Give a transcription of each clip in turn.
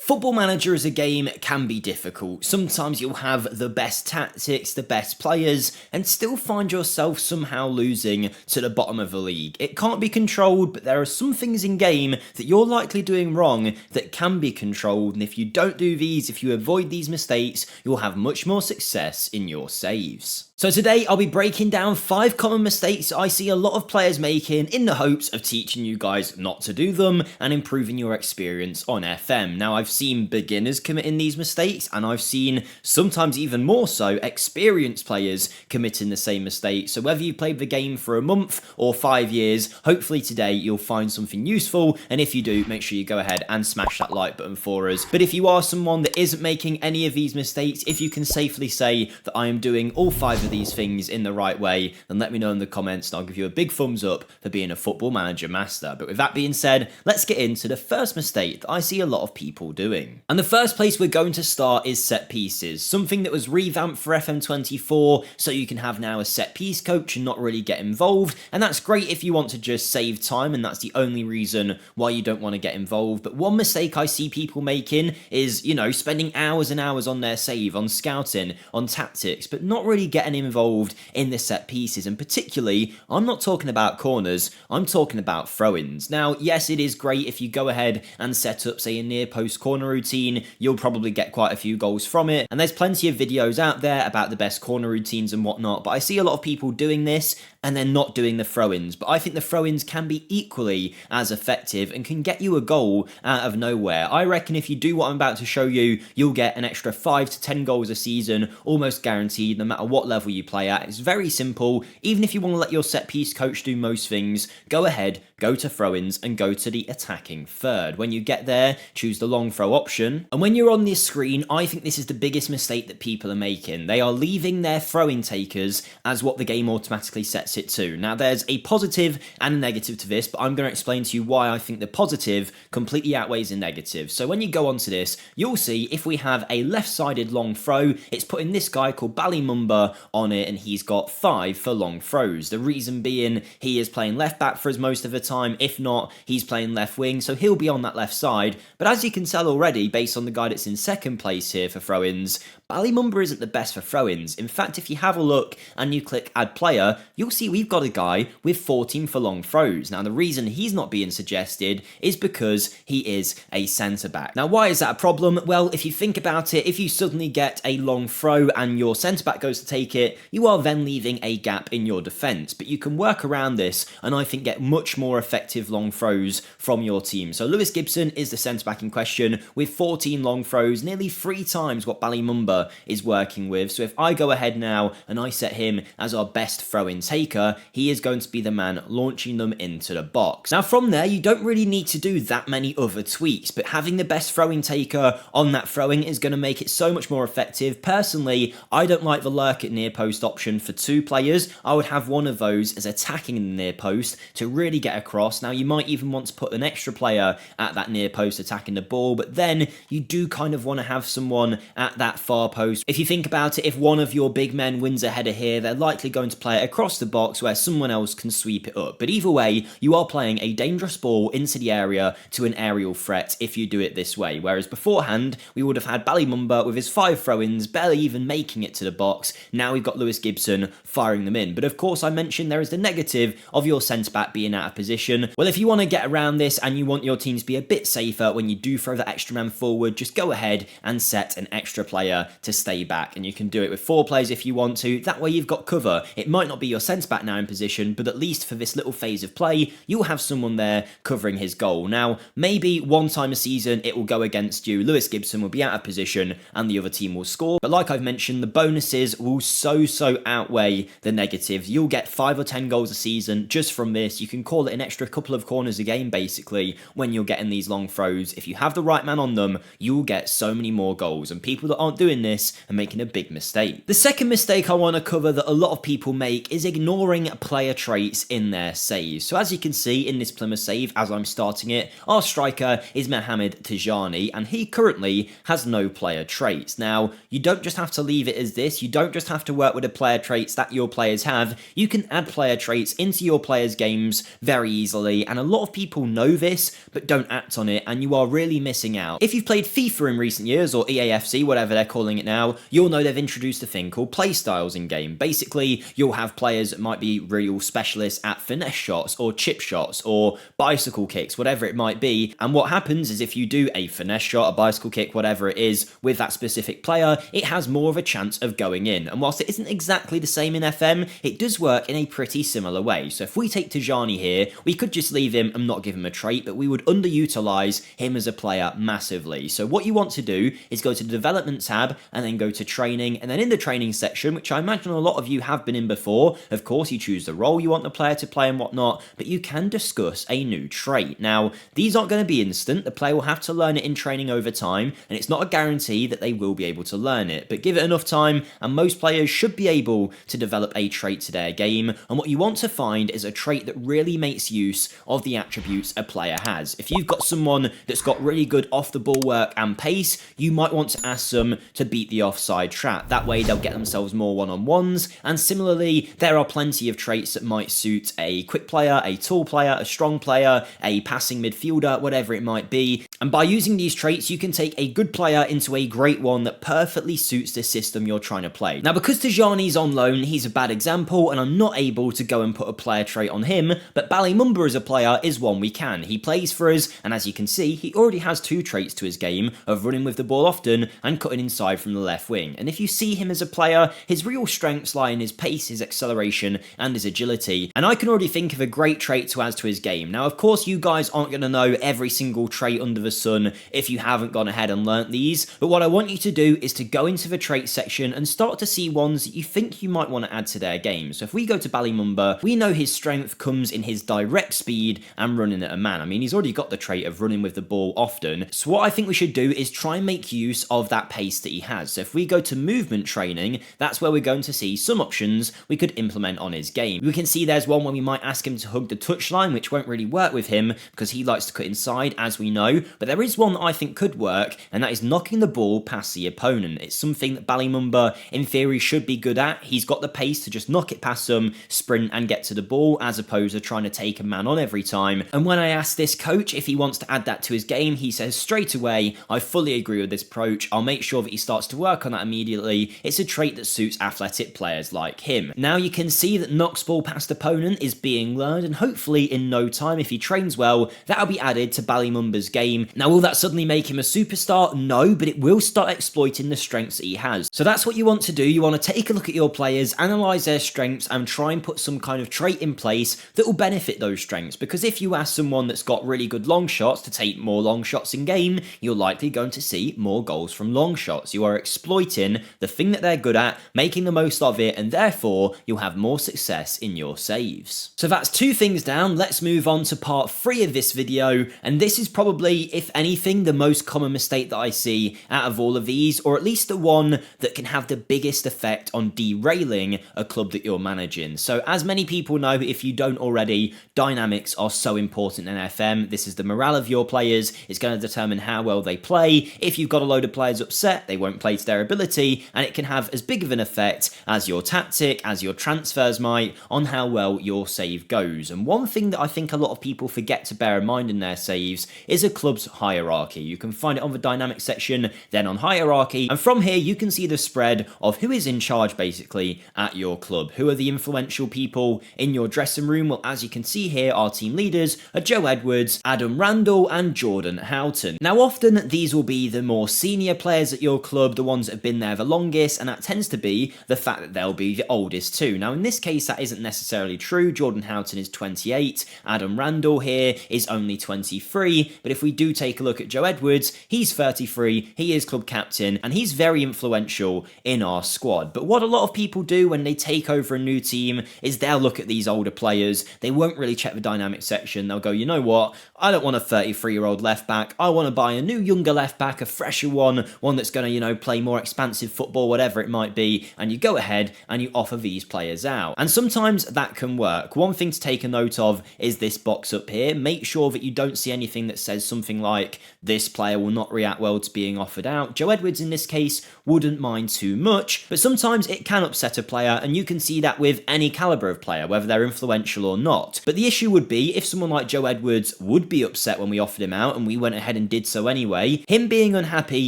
Football Manager as a game can be difficult. Sometimes you'll have the best tactics, the best players, and still find yourself somehow losing to the bottom of the league. It can't be controlled, but there are some things in game that you're likely doing wrong that can be controlled, and if you don't do these, if you avoid these mistakes, you'll have much more success in your saves. So today I'll be breaking down 5 common mistakes I see a lot of players making in the hopes of teaching you guys not to do them and improving your experience on FM. Now I've seen beginners committing these mistakes, and I've seen, sometimes even more so, experienced players committing the same mistakes. So whether you've played the game for a month or 5 years, hopefully today you'll find something useful, and if you do, make sure you go ahead and smash that like button for us. But if you are someone that isn't making any of these mistakes, if you can safely say that I am doing all 5 of these things in the right way, then let me know in the comments and I'll give you a big thumbs up for being a Football Manager master. But with that being said, let's get into the first mistake that I see a lot of people doing. And the first place we're going to start is set pieces, something that was revamped for FM24 so you can have now a set piece coach and not really get involved, and that's great if you want to just save time and that's the only reason why you don't want to get involved. But one mistake I see people making is, spending hours and hours on their save, on scouting, on tactics, but not really getting involved in the set pieces. And particularly, I'm not talking about corners, I'm talking about throw-ins. Now, yes, it is great if you go ahead and set up, say, a near post corner routine, you'll probably get quite a few goals from it, and there's plenty of videos out there about the best corner routines and whatnot, but I see a lot of people doing this and then not doing the throw-ins. But I think the throw-ins can be equally as effective and can get you a goal out of nowhere. I reckon if you do what I'm about to show you, you'll get an extra 5 to 10 goals a season, almost guaranteed, no matter what level you play at. It's very simple. Even if you want to let your set piece coach do most things, go ahead, go to throw-ins and go to the attacking third. When you get there, choose the long throw option. And when you're on this screen, I think this is the biggest mistake that people are making. They are leaving their throw-in takers as what the game automatically sets it to. Now there's a positive and a negative to this, but I'm going to explain to you why I think the positive completely outweighs the negative. So when you go onto this, you'll see if we have a left-sided long throw, it's putting this guy called Ballymumba on it, and he's got 5 for long throws. The reason being, he is playing left back for us most of the time. If not, he's playing left wing, so he'll be on that left side. But as you can tell already, based on the guy that's in second place here for throw-ins, Ballymumba isn't the best for throw-ins. In fact, if you have a look and you click add player, you'll see we've got a guy with 14 for long throws. Now the reason he's not being suggested is because he is a centre back. Now why is that a problem? Well, if you think about it, if you suddenly get a long throw and your centre back goes to take it, you are then leaving a gap in your defence. But you can work around this and I think get much more effective long throws from your team. So Lewis Gibson is the centre back in question with 14 long throws, nearly 3 times what Ballymumba is working with. So if I go ahead now and I set him as our best throw-in taker, he is going to be the man launching them into the box. Now from there, you don't really need to do that many other tweaks, but having the best throw-in taker on that throwing is going to make it so much more effective. Personally, I don't like the lurk at near post option for 2 players. I would have one of those as attacking in the near post to really get across. Now you might even want to put an extra player at that near post attacking the ball, but then you do kind of want to have someone at that far post. If you think about it, if one of your big men wins a header here, they're likely going to play it across the box where someone else can sweep it up. But either way, you are playing a dangerous ball into the area to an aerial threat if you do it this way. Whereas beforehand, we would have had Ballymumba with his 5 throw-ins, barely even making it to the box. Now we've got Lewis Gibson firing them in. But of course, I mentioned there is the negative of your centre-back being out of position. Well, if you want to get around this and you want your team to be a bit safer when you do throw that extra man forward, just go ahead and set an extra player to stay back. And you can do it with 4 players if you want to. That way you've got cover. It might not be your centre-back now in position, but at least for this little phase of play, you'll have someone there covering his goal. Now, maybe one time a season it will go against you. Lewis Gibson will be out of position and the other team will score. But like I've mentioned, the bonuses will so outweigh the negatives. You'll get 5 or 10 goals a season just from this. You can call it an extra couple of corners a game, basically, when you're getting these long throws. If you have the right man on them, you'll get so many more goals. And people that aren't doing this are making a big mistake. The second mistake I want to cover that a lot of people make is ignoring ignoring player traits in their saves. So as you can see in this Plymouth save, as I'm starting it, our striker is Mohamed Tijani, and he currently has no player traits. Now, you don't just have to leave it as this, you don't just have to work with the player traits that your players have, you can add player traits into your players' games very easily, and a lot of people know this, but don't act on it, and you are really missing out. If you've played FIFA in recent years, or EAFC, whatever they're calling it now, you'll know they've introduced a thing called playstyles in-game. Basically, you'll have players that might be real specialists at finesse shots, or chip shots, or bicycle kicks, whatever it might be, and what happens is if you do a finesse shot, a bicycle kick, whatever it is, with that specific player, it has more of a chance of going in, and whilst it isn't exactly the same in FM, it does work in a pretty similar way. So if we take Tijani here, we could just leave him and not give him a trait, but we would underutilise him as a player massively. So what you want to do is go to the development tab and then go to training, and then in the training section, which I imagine a lot of you have been in before, of course you choose the role you want the player to play and whatnot, but you can discuss a new trait. Now, these aren't going to be instant, the player will have to learn it in training over time, and it's not a guarantee that they will be able to learn it, but give it enough time, and most players should be able to develop a trait to their game, and what you want to find is a trait that really makes use of the attributes a player has. If you've got someone that's got really good off the ball work and pace, you might want to ask them to beat the offside trap. That way they'll get themselves more one-on-ones, and similarly, there are plenty of traits that might suit a quick player, a tall player, a strong player, a passing midfielder, whatever it might be, and by using these traits, you can take a good player into a great one that perfectly suits the system you're trying to play. Now, because Tijani's on loan, he's a bad example, and I'm not able to go and put a player trait on him, but Ballymunba as a player is one we can. He plays for us, and as you can see, he already has two traits to his game of running with the ball often and cutting inside from the left wing. And if you see him as a player, his real strengths lie in his pace, his acceleration, and his agility. And I can already think of a great trait to add to his game. Now, of course, you guys aren't going to know every single trait under the sun if you haven't gone ahead and learnt these, but what I want you to do is to go into the trait section and start to see ones that you think you might want to add to their game. So if we go to Ballymunba, we know his strength comes in his direct speed and running at a man. I mean, he's already got the trait of running with the ball often, so what I think we should do is try and make use of that pace that he has. So if we go to movement training, that's where we're going to see some options we could implement on his game. We can see there's one where we might ask him to hug the touchline, which won't really work with him because he likes to cut inside, as we know, but there is one that I think could work, and that is knocking the ball past the opponent. It's something that Ballymunba, in theory, should be good at. He's got the pace to just knock it past them, sprint and get to the ball, as opposed to trying to take a man on every time. And when I asked this coach if he wants to add that to his game, he says straight away, I fully agree with this approach, I'll make sure that he starts to work on that immediately. It's a trait that suits athletic players like him. Now you can see that knocks ball past opponent is being learned, and hopefully in no time, if he trains well, that'll be added to Ballymunba's game. Now, will that suddenly make him a superstar? No, but it will start exploiting the strengths that he has. So that's what you want to do. You want to take a look at your players, analyse their strengths, and try and put some kind of trait in place that will benefit those strengths. Because if you ask someone that's got really good long shots to take more long shots in game, you're likely going to see more goals from long shots. You are exploiting the thing that they're good at, making the most of it, and therefore you'll have more success in your saves. So that's two things down. Let's move on to part 3 of this video, and this is probably, if anything, the most common mistake that I see out of all of these, or at least the one that can have the biggest effect on derailing a club that you're managing. So as many people know, if you don't already, dynamics are so important in FM. This is the morale of your players. It's going to determine how well they play. If you've got a load of players upset, they won't play to their ability, and it can have as big of an effect as your tactic, as your transfers might, on how well your save goes. And one thing that I think a lot of people forget to bear in mind in their saves is a club's hierarchy. You can find it on the dynamic section, then on hierarchy, and from here you can see the spread of who is in charge basically at your club. Who are the influential people in your dressing room? Well, as you can see here, our team leaders are Joe Edwards, Adam Randall, and Jordan Houghton. Now often these will be the more senior players at your club, the ones that have been there the longest, and that tends to be the fact that they'll be the oldest too. Now in this case that isn't necessarily true. Jordan Houghton is 28, Adam Randall here is only 23, but if we do do take a look at Joe Edwards, he's 33, he is club captain, and he's very influential in our squad. But what a lot of people do when they take over a new team is they'll look at these older players, they won't really check the dynamic section, they'll go, you know what, I don't want a 33-year-old left back, I want to buy a new younger left back, a fresher one that's going to, you know, play more expansive football, whatever it might be, and you go ahead and you offer these players out. And sometimes that can work. One thing to take a note of is this box up here. Make sure that you don't see anything that says something like, this player will not react well to being offered out. Joe Edwards in this case wouldn't mind too much, but sometimes it can upset a player, and you can see that with any caliber of player, whether they're influential or not. But the issue would be if someone like Joe Edwards would be upset when we offered him out, and we went ahead and did so anyway, him being unhappy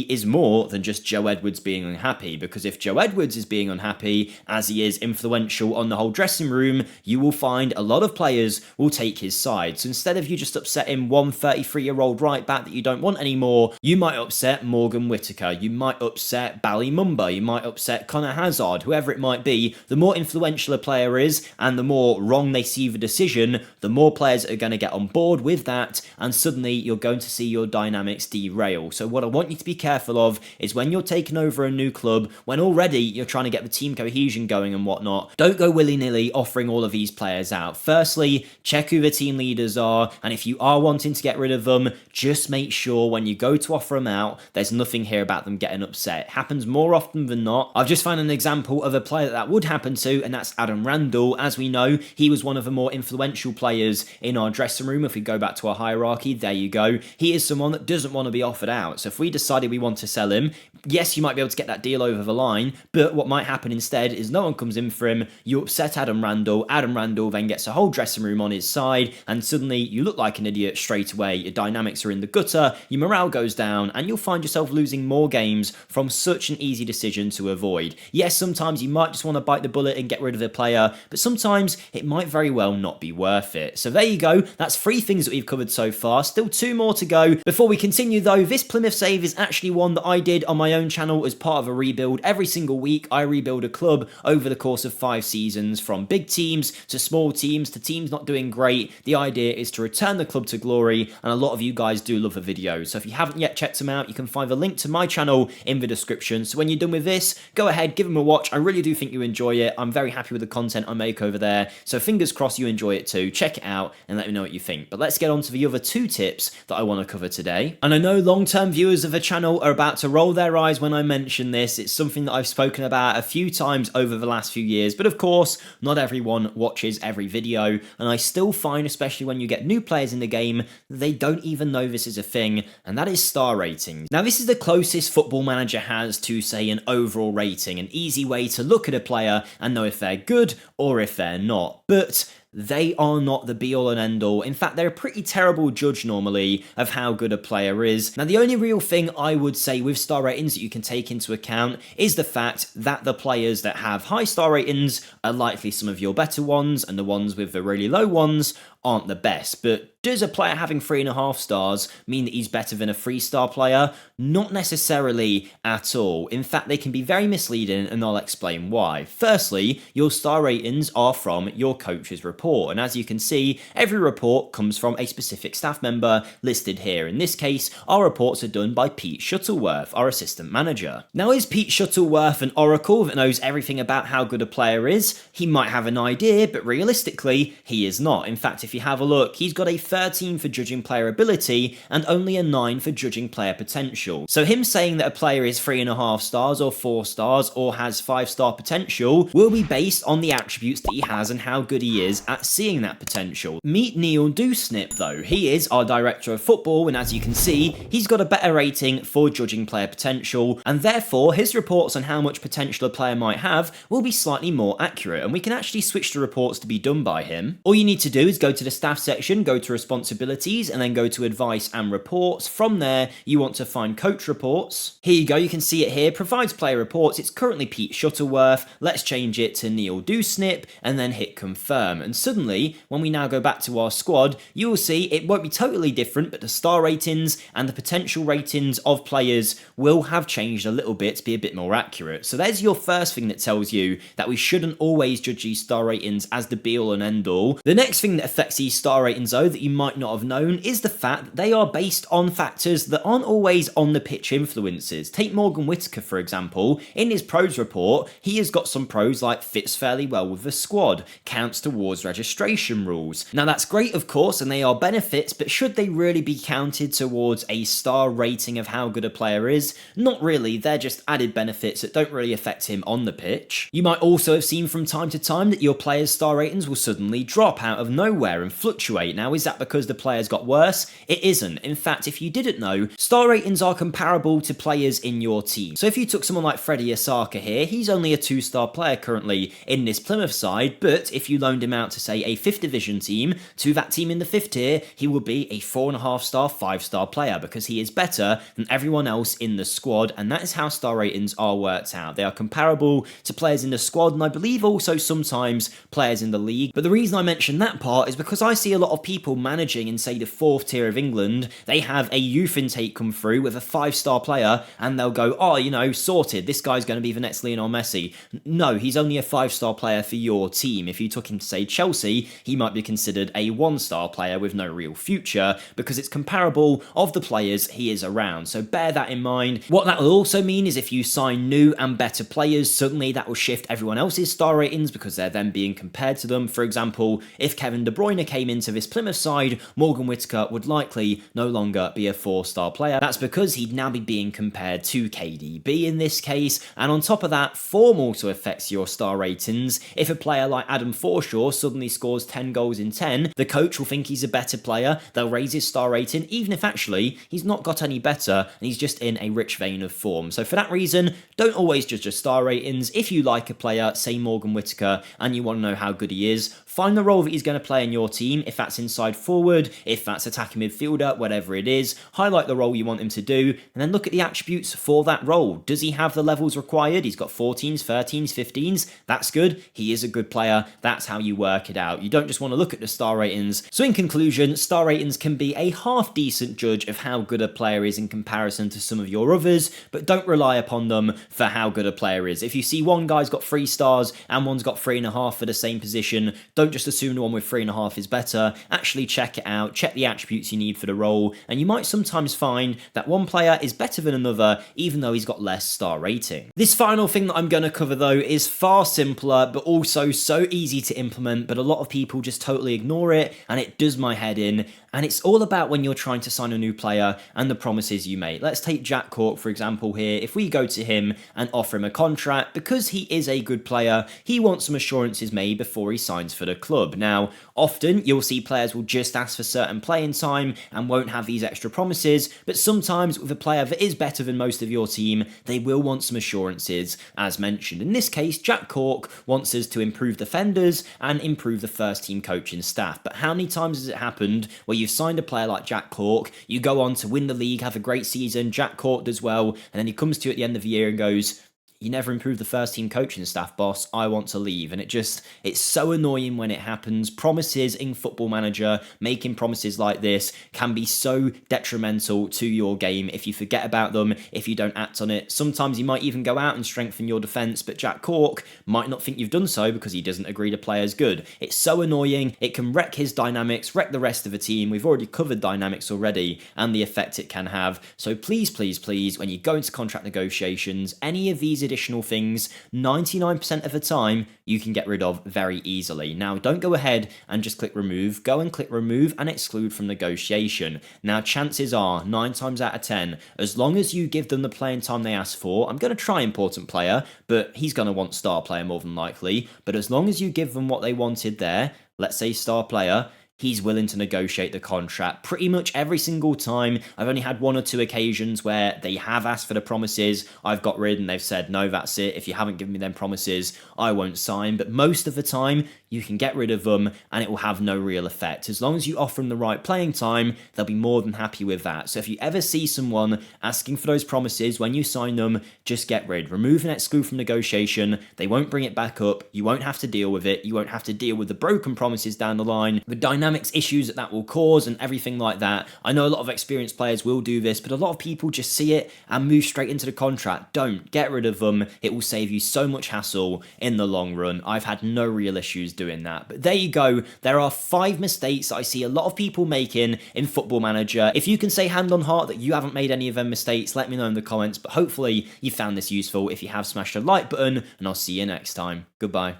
is more than just Joe Edwards being unhappy, because if Joe Edwards is being unhappy, as he is influential on the whole dressing room, you will find a lot of players will take his side. So instead of you just upsetting one 33-year-old right back that you don't want anymore, you might upset Morgan Whittaker, you might upset Bally Mumba, you might upset Connor Hazard, whoever it might be. The more influential a player is, and the more wrong they see the decision, the more players are going to get on board with that, and suddenly you're going to see your dynamics derail. So what I want you to be careful of is when you're taking over a new club, when already you're trying to get the team cohesion going and whatnot, don't go willy-nilly offering all of these players out. Firstly, check who the team leaders are, and if you are wanting to get rid of them, just make sure when you go to offer them out, there's nothing here about them getting upset. It happens more often than not. I've just found an example of a player that would happen to, and that's Adam Randall. As we know, he was one of the more influential players in our dressing room. If we go back to our hierarchy, there you go. He is someone that doesn't want to be offered out. So if we decided we want to sell him, yes, you might be able to get that deal over the line, but what might happen instead is no one comes in for him, you upset Adam Randall then gets a whole dressing room on his side, and suddenly you look like an idiot straight away, your dynamics are in the gutter, your morale goes down, and you'll find yourself losing more games from such an easy decision to avoid. Yes, sometimes you might just want to bite the bullet and get rid of the player, but sometimes it might very well not be worth it. So there you go, that's 3 things that we've covered so far, still 2 more to go. Before we continue though, this Plymouth save is actually one that I did on my own channel as part of a rebuild. Every single week I rebuild a club over the course of 5 seasons, from big teams to small teams to teams not doing great. The idea is to return the club to glory, and a lot of you guys do love the videos. So if you haven't yet checked them out, you can find the link to my channel in the description. So when you're done with this, go ahead, give them a watch. I really do think you enjoy it. I'm very happy with the content I make over there, so fingers crossed you enjoy it too. Check it out and let me know what you think. But let's get on to the other 2 tips that I want to cover today. And I know long-term viewers of the channel are about to roll their eyes when I mention this. It's something that I've spoken about a few times over the last few years, but of course, not everyone watches every video, and I still find, especially when you get new players in the game, they don't even know this is a thing, and that is star ratings. Now, this is the closest Football Manager has to, say, an overall rating, an easy way to look at a player and know if they're good or if they're not. But they are not the be-all and end-all. In fact, they're a pretty terrible judge normally of how good a player is. Now, the only real thing I would say with star ratings that you can take into account is the fact that the players that have high star ratings are likely some of your better ones, and the ones with the really low ones aren't the best. But does a player having 3.5 stars mean that he's better than a 3-star player? Not necessarily at all. In fact, they can be very misleading, and I'll explain why. Firstly, your star ratings are from your coach's report, and as you can see, every report comes from a specific staff member listed here. In this case, our reports are done by Pete Shuttleworth, our assistant manager. Now, is Pete Shuttleworth an oracle that knows everything about how good a player is? He might have an idea, but realistically, he is not. In fact, if you have a look, he's got a 13 for judging player ability and only a 9 for judging player potential. So him saying that a player is 3.5 stars or 4 stars or has 5-star potential will be based on the attributes that he has and how good he is at seeing that potential. Meet Neil Dewsnip though. He is our director of football, and as you can see, he's got a better rating for judging player potential, and therefore his reports on how much potential a player might have will be slightly more accurate, and we can actually switch the reports to be done by him. All you need to do is go to the staff section, go to responsibilities, and then go to advice and reports. From there, you want to find coach reports. Here you go, you can see it here, provides player reports. It's currently Pete Shuttleworth. Let's change it to Neil Dewsnip and then hit confirm. And suddenly, when we now go back to our squad, you will see it won't be totally different, but the star ratings and the potential ratings of players will have changed a little bit to be a bit more accurate. So there's your first thing that tells you that we shouldn't always judge these star ratings as the be all and end all. The next thing that affects affects these star ratings though that you might not have known is the fact that they are based on factors that aren't always on the pitch influences. Take Morgan Whittaker for example. In his pros report, he has got some pros like fits fairly well with the squad, counts towards registration rules. Now that's great of course and they are benefits, but should they really be counted towards a star rating of how good a player is? Not really, they're just added benefits that don't really affect him on the pitch. You might also have seen from time to time that your players' star ratings will suddenly drop out of nowhere and fluctuate. Now is that because the players got worse? It isn't. In fact, if you didn't know, star ratings are comparable to players in your team. So if you took someone like Freddie Osaka here, he's only a 2-star player currently in this Plymouth side, but if you loaned him out to say a 5th division team, to that team in the 5th tier, he would be a 4.5-star, 5-star player because he is better than everyone else in the squad, and that is how star ratings are worked out. They are comparable to players in the squad, and I believe also sometimes players in the league. But the reason I mention that part is because I see a lot of people managing in say the 4th tier of England, they have a youth intake come through with a 5-star player and they'll go, oh, you know, sorted, this guy's going to be the next Lionel Messi. No, he's only a 5-star player for your team. If you took him to say Chelsea, he might be considered a 1-star player with no real future because it's comparable of the players he is around. So bear that in mind. What that will also mean is if you sign new and better players, suddenly that will shift everyone else's star ratings because they're then being compared to them. For example, if Kevin De Bruyne came into this Plymouth side, Morgan Whittaker would likely no longer be a 4-star player. That's because he'd now be being compared to KDB in this case, and on top of that, form also affects your star ratings. If a player like Adam Forshaw suddenly scores 10 goals in 10, the coach will think he's a better player, they'll raise his star rating, even if actually he's not got any better and he's just in a rich vein of form. So for that reason, don't always judge your star ratings. If you like a player, say Morgan Whittaker, and you want to know how good he is, find the role that he's going to play in your team, if that's inside forward, if that's attacking midfielder, whatever it is, highlight the role you want him to do, and then look at the attributes for that role. Does he have the levels required? He's got 14s, 13s, 15s, that's good, he is a good player, that's how you work it out. You don't just want to look at the star ratings. So in conclusion, star ratings can be a half decent judge of how good a player is in comparison to some of your others, but don't rely upon them for how good a player is. If you see one guy's got 3 stars and one's got 3.5 for the same position, don't just assume the one with 3.5 is better. Actually check it out, check the attributes you need for the role, and you might sometimes find that one player is better than another even though he's got less star rating. This final thing that I'm going to cover though is far simpler but also so easy to implement, but a lot of people just totally ignore it and it does my head in, and it's all about when you're trying to sign a new player and the promises you make. Let's take Jack Cork for example here. If we go to him and offer him a contract, because he is a good player, he wants some assurances made before he signs for the club. Now, often you'll see players will just ask for certain playing time and won't have these extra promises, but sometimes with a player that is better than most of your team, they will want some assurances, as mentioned. In this case, Jack Cork wants us to improve defenders and improve the first team coaching staff. But how many times has it happened where you've signed a player like Jack Cork, you go on to win the league, have a great season, Jack Cork does well, and then he comes to you at the end of the year and goes, you never improved the first team coaching staff, boss, I want to leave. And it's so annoying when it happens. Promises in Football Manager, making promises like this can be so detrimental to your game if you forget about them, if you don't act on it. Sometimes you might even go out and strengthen your defence, but Jack Cork might not think you've done so because he doesn't agree the player's good. It's so annoying, it can wreck his dynamics, wreck the rest of the team. We've already covered dynamics already and the effect it can have. So please, please, please, when you go into contract negotiations, any of these additional things, 99% of the time, you can get rid of very easily. Now, don't go ahead and just click remove. Go and click remove and exclude from negotiation. Now, chances are, 9 times out of 10, as long as you give them the playing time they ask for, I'm going to try important player, but he's going to want star player more than likely, but as long as you give them what they wanted there, let's say star player, he's willing to negotiate the contract pretty much every single time. I've only had 1 or 2 occasions where they have asked for the promises, I've got rid and they've said, no, that's it. If you haven't given me them promises, I won't sign. But most of the time, you can get rid of them and it will have no real effect. As long as you offer them the right playing time, they'll be more than happy with that. So if you ever see someone asking for those promises when you sign them, just get rid. Remove and exclude from negotiation. They won't bring it back up. You won't have to deal with it. You won't have to deal with the broken promises down the line. The dynamic dynamics issues that will cause and everything like that. I know a lot of experienced players will do this, but a lot of people just see it and move straight into the contract. Don't. Get rid of them. It will save you so much hassle in the long run. I've had no real issues doing that. But there you go. There are 5 mistakes that I see a lot of people making in Football Manager. If you can say hand on heart that you haven't made any of them mistakes, let me know in the comments. But hopefully you found this useful. If you have, smash the like button, and I'll see you next time. Goodbye.